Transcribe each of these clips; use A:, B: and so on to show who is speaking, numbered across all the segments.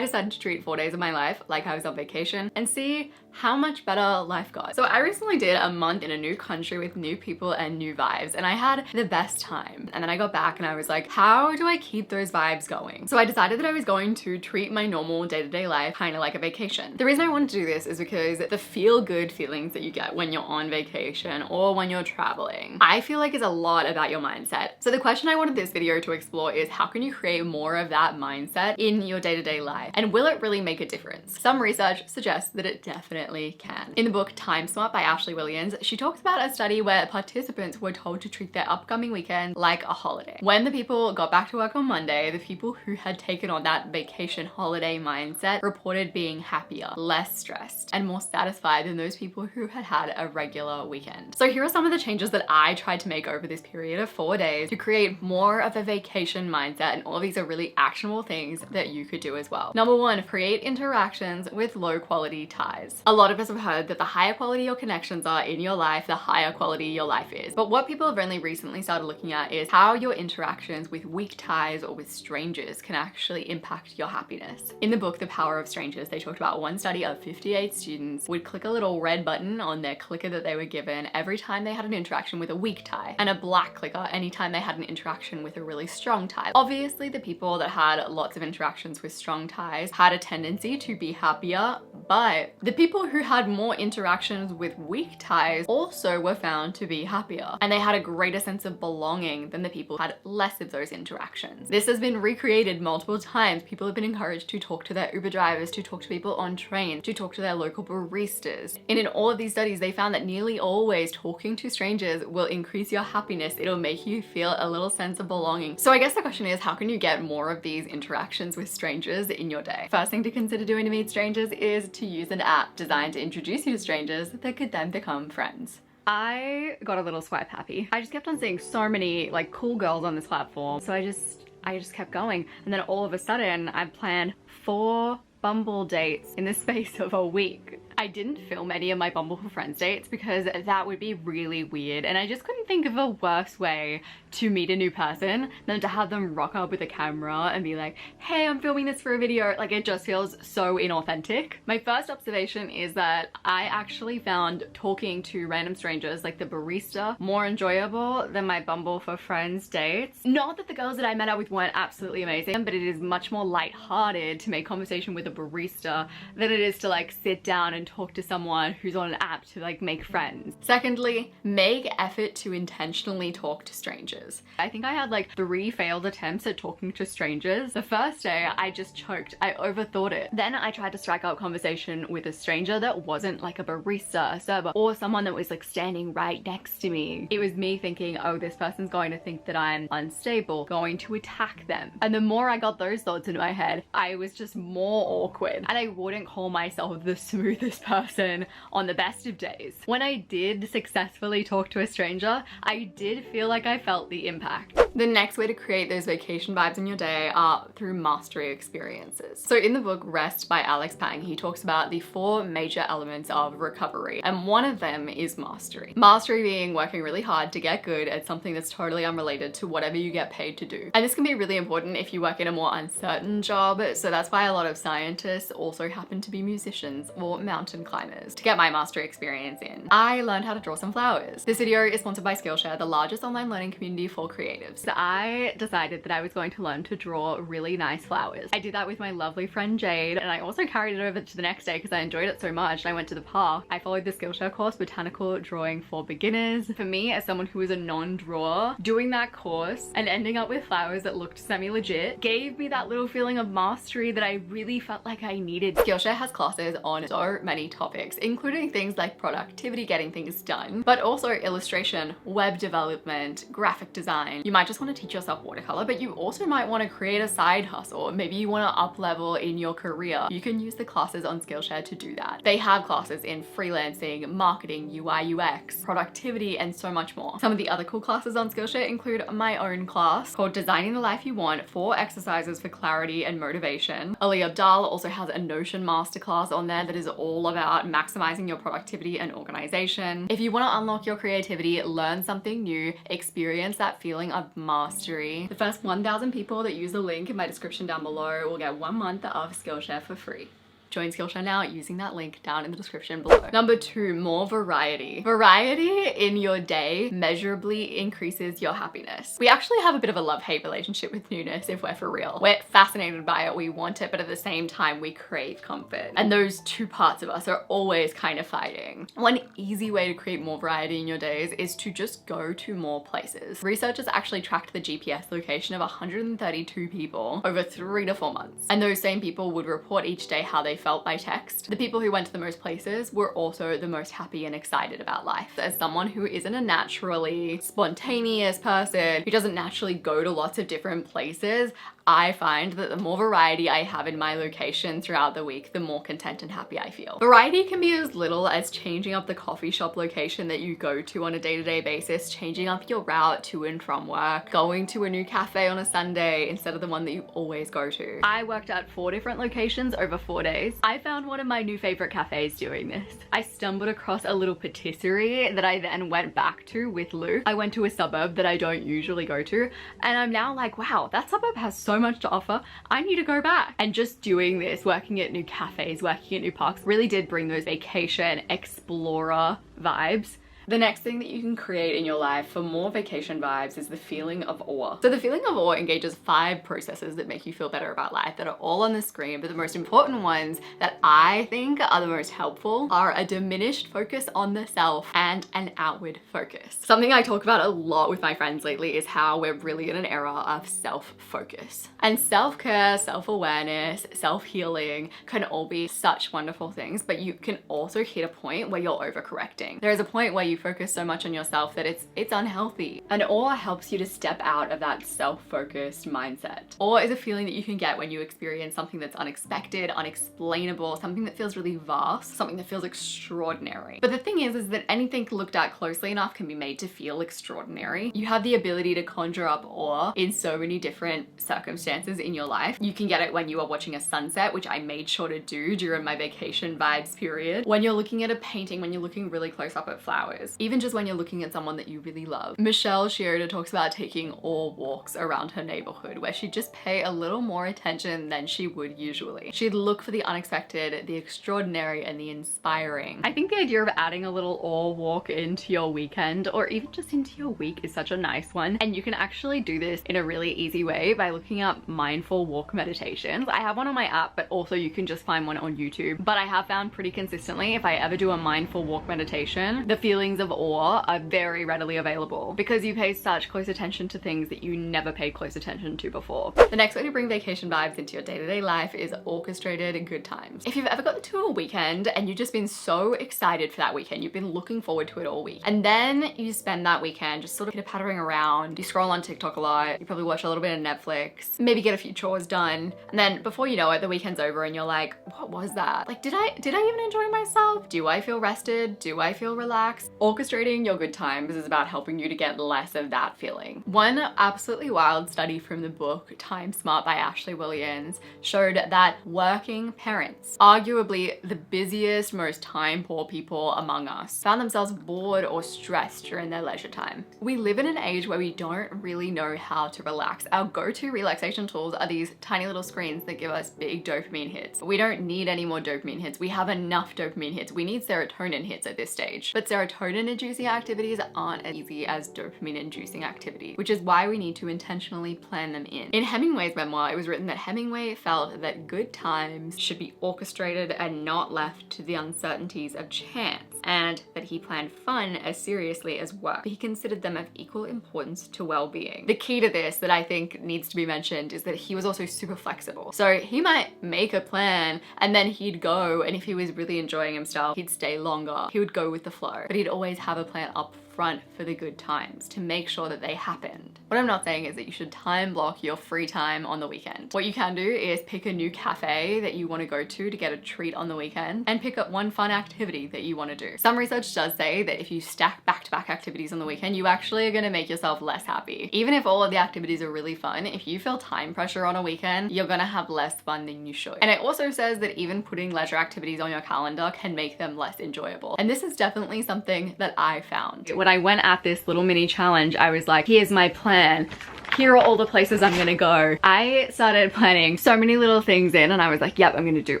A: I decided to treat 4 days of my life like I was on vacation and see how much better life got. So I recently did a month in a new country with new people and new vibes, and I had the best time. And then I got back and I was like, how do I keep those vibes going? So I decided that I was going to treat my normal day-to-day life kind of like a vacation. The reason I wanted to do this is because the feel-good feelings that you get when you're on vacation or when you're traveling, I feel like is a lot about your mindset. So the question I wanted this video to explore is, how can you create more of that mindset in your day-to-day life? And will it really make a difference? Some research suggests that it definitely can. In the book Time Smart by Ashley Williams, she talks about a study where participants were told to treat their upcoming weekend like a holiday. When the people got back to work on Monday, the people who had taken on that vacation holiday mindset reported being happier, less stressed, and more satisfied than those people who had had a regular weekend. So here are some of the changes that I tried to make over this period of 4 days to create more of a vacation mindset, and all of these are really actionable things that you could do as well. Number one, create interactions with low quality ties. A lot of us have heard that the higher quality your connections are in your life, the higher quality your life is. But what people have only recently started looking at is how your interactions with weak ties or with strangers can actually impact your happiness. In the book, The Power of Strangers, they talked about one study of 58 students would click a little red button on their clicker that they were given every time they had an interaction with a weak tie, and a black clicker anytime they had an interaction with a really strong tie. Obviously, the people that had lots of interactions with strong ties had a tendency to be happier, but the people who had more interactions with weak ties also were found to be happier, and they had a greater sense of belonging than the people who had less of those interactions. This has been recreated multiple times. People have been encouraged to talk to their Uber drivers, to talk to people on trains, to talk to their local baristas. And in all of these studies, they found that nearly always talking to strangers will increase your happiness. It'll make you feel a little sense of belonging. So I guess the question is, how can you get more of these interactions with strangers in your day? First thing to consider doing to meet strangers is to use an app designed to introduce you to strangers that could then become friends. I got a little swipe happy. I just kept on seeing so many like cool girls on this platform, so I just kept going, and then all of a sudden I planned 4 Bumble dates in the space of a week. I didn't film any of my Bumble for Friends dates because that would be really weird, and I just couldn't think of a worse way to meet a new person than to have them rock up with a camera and be like, hey, I'm filming this for a video. Like, it just feels so inauthentic. My first observation is that I actually found talking to random strangers, like the barista, more enjoyable than my Bumble for Friends dates. Not that the girls that I met up with weren't absolutely amazing, but it is much more lighthearted to make conversation with a barista than it is to like sit down and talk to someone who's on an app to like make friends. Secondly, make effort to intentionally talk to strangers. I think I had like 3 failed attempts at talking to strangers. The first day I just choked. I overthought it. Then I tried to strike up conversation with a stranger that wasn't like a barista, a server, or someone that was like standing right next to me. It was me thinking, oh, this person's going to think that I'm unstable, going to attack them. And the more I got those thoughts in my head, I was just more awkward, and I wouldn't call myself the smoothest person on the best of days. When I did successfully talk to a stranger, I did feel like I felt the impact. The next way to create those vacation vibes in your day are through mastery experiences. So in the book Rest by Alex Pang, he talks about the 4 major elements of recovery, and one of them is mastery. Mastery being working really hard to get good at something that's totally unrelated to whatever you get paid to do. And this can be really important if you work in a more uncertain job, so that's why a lot of scientists also happen to be musicians or mountain climbers. To get my mastery experience in, I learned how to draw some flowers. This video is sponsored by Skillshare, the largest online learning community for creatives. So I decided that I was going to learn to draw really nice flowers. I did that with my lovely friend Jade, and I also carried it over to the next day because I enjoyed it so much. I went to the park. I followed the Skillshare course, Botanical Drawing for Beginners. For me, as someone who is a non-drawer, doing that course and ending up with flowers that looked semi-legit gave me that little feeling of mastery that I really felt like I needed. Skillshare has classes on so many topics, including things like productivity, getting things done, but also illustration, web development, graphic design. You might just want to teach yourself watercolor, but you also might want to create a side hustle. Maybe you want to up level in your career. You can use the classes on Skillshare to do that. They have classes in freelancing, marketing, UI, UX, productivity, and so much more. Some of the other cool classes on Skillshare include my own class called Designing the Life You Want, 4 exercises for clarity and motivation. Ali Abdal also has a Notion masterclass on there that is all about maximizing your productivity and organization. If you want to unlock your creativity, learn something new, experience that feeling of mastery. The first 1,000 people that use the link in my description down below will get 1 month of Skillshare for free. Join Skillshare now using that link down in the description below. Number 2, more variety. Variety in your day measurably increases your happiness. We actually have a bit of a love-hate relationship with newness, if we're for real. We're fascinated by it, we want it, but at the same time we crave comfort. And those two parts of us are always kind of fighting. One easy way to create more variety in your days is to just go to more places. Researchers actually tracked the GPS location of 132 people over 3 to 4 months. And those same people would report each day how they felt by text. The people who went to the most places were also the most happy and excited about life. As someone who isn't a naturally spontaneous person, who doesn't naturally go to lots of different places, I find that the more variety I have in my location throughout the week, the more content and happy I feel. Variety can be as little as changing up the coffee shop location that you go to on a day-to-day basis, changing up your route to and from work, going to a new cafe on a Sunday instead of the one that you always go to. I worked at 4 different locations over 4 days. I found one of my new favorite cafes doing this. I stumbled across a little patisserie that I then went back to with Luke. I went to a suburb that I don't usually go to, and I'm now like, wow, that suburb has so much to offer. I need to go back. And just doing this, working at new cafes, working at new parks, really did bring those vacation explorer vibes. The next thing that you can create in your life for more vacation vibes is the feeling of awe. So the feeling of awe engages 5 processes that make you feel better about life that are all on the screen, but the most important ones that I think are the most helpful are a diminished focus on the self and an outward focus. Something I talk about a lot with my friends lately is how we're really in an era of self-focus. And self-care, self-awareness, self-healing can all be such wonderful things, but you can also hit a point where you're overcorrecting. There is a point where you focus so much on yourself that it's unhealthy. And awe helps you to step out of that self-focused mindset. Awe is a feeling that you can get when you experience something that's unexpected, unexplainable, something that feels really vast, something that feels extraordinary. But the thing is that anything looked at closely enough can be made to feel extraordinary. You have the ability to conjure up awe in so many different circumstances in your life. You can get it when you are watching a sunset, which I made sure to do during my vacation vibes period. When you're looking at a painting, when you're looking really close up at flowers, even just when you're looking at someone that you really love. Michelle Sheridan talks about taking awe walks around her neighborhood where she'd just pay a little more attention than she would usually. She'd look for the unexpected, the extraordinary, and the inspiring. I think the idea of adding a little awe walk into your weekend or even just into your week is such a nice one. And you can actually do this in a really easy way by looking up mindful walk meditations. I have one on my app, but also you can just find one on YouTube. But I have found pretty consistently, if I ever do a mindful walk meditation, the feelings of awe are very readily available because you pay such close attention to things that you never paid close attention to before. The next way to bring vacation vibes into your day-to-day life is orchestrated good times. If you've ever gotten to a weekend and you've just been so excited for that weekend, you've been looking forward to it all week, and then you spend that weekend just sort of pitter-pattering around, you scroll on TikTok a lot, you probably watch a little bit of Netflix, maybe get a few chores done, and then before you know it, the weekend's over and you're like, what was that? Like, did I even enjoy myself? Do I feel rested? Do I feel relaxed? Orchestrating your good times is about helping you to get less of that feeling. One absolutely wild study from the book Time Smart by Ashley Williams showed that working parents, arguably the busiest, most time-poor people among us, found themselves bored or stressed during their leisure time. We live in an age where we don't really know how to relax. Our go-to relaxation tools are these tiny little screens that give us big dopamine hits. We don't need any more dopamine hits. We have enough dopamine hits. We need serotonin hits at this stage. But serotonin-inducing activities aren't as easy as dopamine-inducing activities, which is why we need to intentionally plan them in. In Hemingway's memoir, it was written that Hemingway felt that good times should be orchestrated and not left to the uncertainties of chance, and that he planned fun as seriously as work, but he considered them of equal importance to well-being. The key to this that I think needs to be mentioned is that he was also super flexible. So he might make a plan and then he'd go, and if he was really enjoying himself, he'd stay longer. He would go with the flow, but he'd always have a plan up front for the good times to make sure that they happened. What I'm not saying is that you should time block your free time on the weekend. What you can do is pick a new cafe that you want to go to get a treat on the weekend and pick up one fun activity that you want to do. Some research does say that if you stack back-to-back activities on the weekend, you actually are going to make yourself less happy. Even if all of the activities are really fun, if you feel time pressure on a weekend, you're going to have less fun than you should. And it also says that even putting leisure activities on your calendar can make them less enjoyable. And this is definitely something that I found. When I went at this little mini challenge, I was like, here's my plan. Here are all the places I'm gonna go. I started planning so many little things in and I was like, yep, I'm gonna do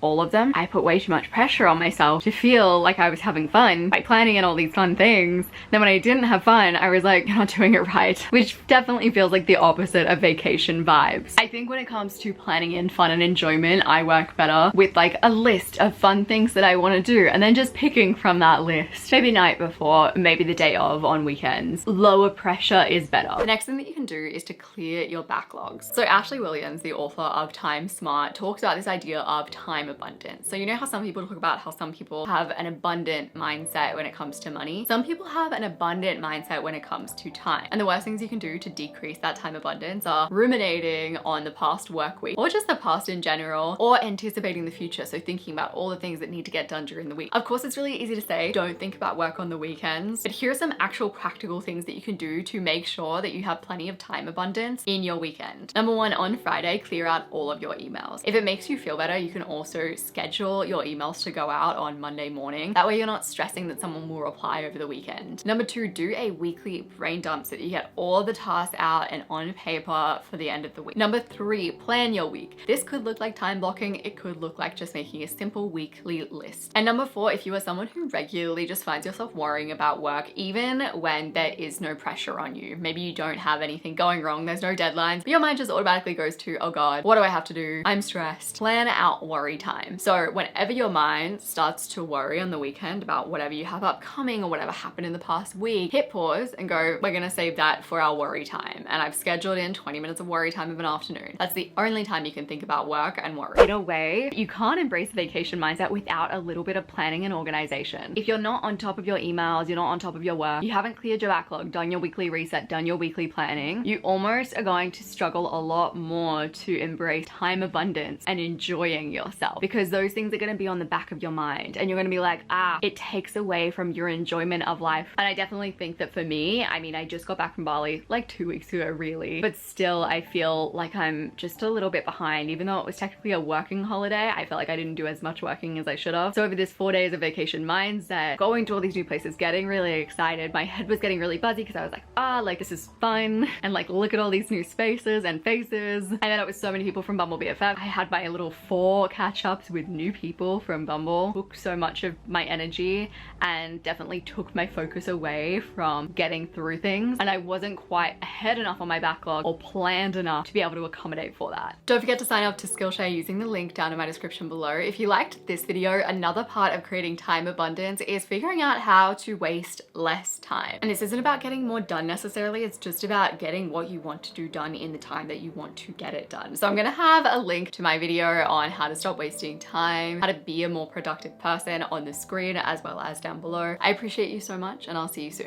A: all of them. I put way too much pressure on myself to feel like I was having fun by planning in all these fun things. Then when I didn't have fun, I was like, you're not doing it right, which definitely feels like the opposite of vacation vibes. I think when it comes to planning in fun and enjoyment, I work better with like a list of fun things that I wanna do and then just picking from that list. Maybe night before, maybe the day of on weekends. Lower pressure is better. The next thing that you can do is to clear your backlogs. So Ashley Williams, the author of Time Smart, talks about this idea of time abundance. So you know how some people talk about how some people have an abundant mindset when it comes to money? Some people have an abundant mindset when it comes to time. And the worst things you can do to decrease that time abundance are ruminating on the past work week, or just the past in general, or anticipating the future. So thinking about all the things that need to get done during the week. Of course, it's really easy to say, don't think about work on the weekends, but here are some actual practical things that you can do to make sure that you have plenty of time abundance in your weekend. Number one, on Friday, clear out all of your emails. If it makes you feel better, you can also schedule your emails to go out on Monday morning. That way you're not stressing that someone will reply over the weekend. Number two, do a weekly brain dump so that you get all the tasks out and on paper for the end of the week. Number three, plan your week. This could look like time blocking. It could look like just making a simple weekly list. And number four, if you are someone who regularly just finds yourself worrying about work, even when there is no pressure on you, maybe you don't have anything going wrong, there's no deadlines, but your mind just automatically goes to, oh God, what do I have to do? I'm stressed. Plan out worry time. So whenever your mind starts to worry on the weekend about whatever you have upcoming or whatever happened in the past week, hit pause and go, we're gonna save that for our worry time. And I've scheduled in 20 minutes of worry time of an afternoon. That's the only time you can think about work and worry. In a way, you can't embrace the vacation mindset without a little bit of planning and organization. If you're not on top of your emails, you're not on top of your work, you haven't cleared your backlog, done your weekly reset, done your weekly planning, you almost are going to struggle a lot more to embrace time abundance and enjoying yourself, because those things are going to be on the back of your mind and you're going to be like, it takes away from your enjoyment of life. And I definitely think that for me, I mean, I just got back from Bali like 2 weeks ago really, but still I feel like I'm just a little bit behind. Even though it was technically a working holiday, I felt like I didn't do as much working as I should have. So over this 4 days of vacation mindset, going to all these new places, getting really excited, my head was getting really buzzy because I was like, like this is fun, and like look at all these new spaces and faces. I met up with so many people from Bumble BFF. I had my little 4 catch-ups with new people from Bumble. Took so much of my energy and definitely took my focus away from getting through things, and I wasn't quite ahead enough on my backlog or planned enough to be able to accommodate for that. Don't forget to sign up to Skillshare using the link down in my description below. If you liked this video, another part of creating time abundance is figuring out how to waste less time. And this isn't about getting more done necessarily, it's just about getting what you want to do done in the time that you want to get it done. So I'm gonna have a link to my video on how to stop wasting time, how to be a more productive person on the screen, as well as down below. I appreciate you so much and I'll see you soon.